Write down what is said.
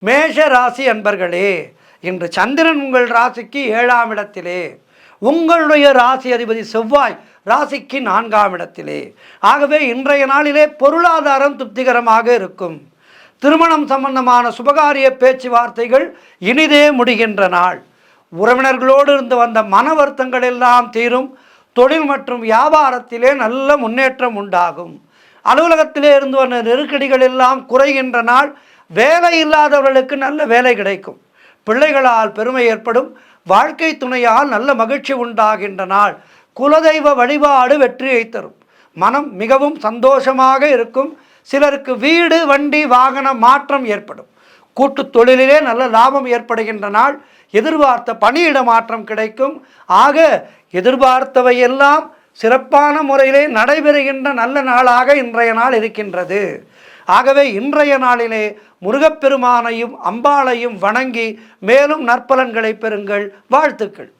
மேஷ ராசி அன்பர்களே, இன்று சந்திரன் உங்கள் ராசிக்கு 7ஆம் இடத்திலே, உங்களுடைய ராசி அதிபதி செவ்வாய் ராசிக்கு 4ஆம் இடத்திலே. ஆகவே இன்றைய நாளிலே பொருளாதாரம் திருப்திகரமாக இருக்கும். திருமணம் சம்பந்தமான சுபகாரிய பேச்சுவார்த்தைகள் இனிதே முடிகின்ற நாள். உறவினர்களோடு இருந்து வந்த மன வருத்தங்கள் எல்லாம் தீரும். தொழில் மற்றும் வியாபாரத்திலே நல்ல முன்னேற்றம் உண்டாகும். அலுவலகத்திலே இருந்து வந்த நெருக்கடிகள் எல்லாம் குறைகின்ற நாள். வேலை இல்லாதவர்களுக்கு நல்ல வேலை கிடைக்கும். பிள்ளைகளால் பெருமை ஏற்படும். வாழ்க்கை துணையால் நல்ல மகிழ்ச்சி உண்டாகின்ற நாள். குலதெய்வ வழிபாடு வெற்றியை தரும். மனம் மிகவும் சந்தோஷமாக இருக்கும். சிலருக்கு வீடு, வண்டி, வாகன மாற்றம் ஏற்படும். கூட்டு தொழிலிலே நல்ல லாபம் ஏற்படுகின்ற நாள். எதிர்பார்த்த பணியிட மாற்றம் கிடைக்கும். ஆக எதிர்பார்த்தவையெல்லாம் சிறப்பான முறையிலே நடைபெறுகின்ற நல்ல நாளாக இன்றைய நாள் இருக்கின்றது. ஆகவே இன்றைய நாளிலே முருகப்பெருமானையும் அம்பாளையும் வணங்கி மேலும் நற்பலன்களை பெறுங்கள். வாழ்த்துக்கள்.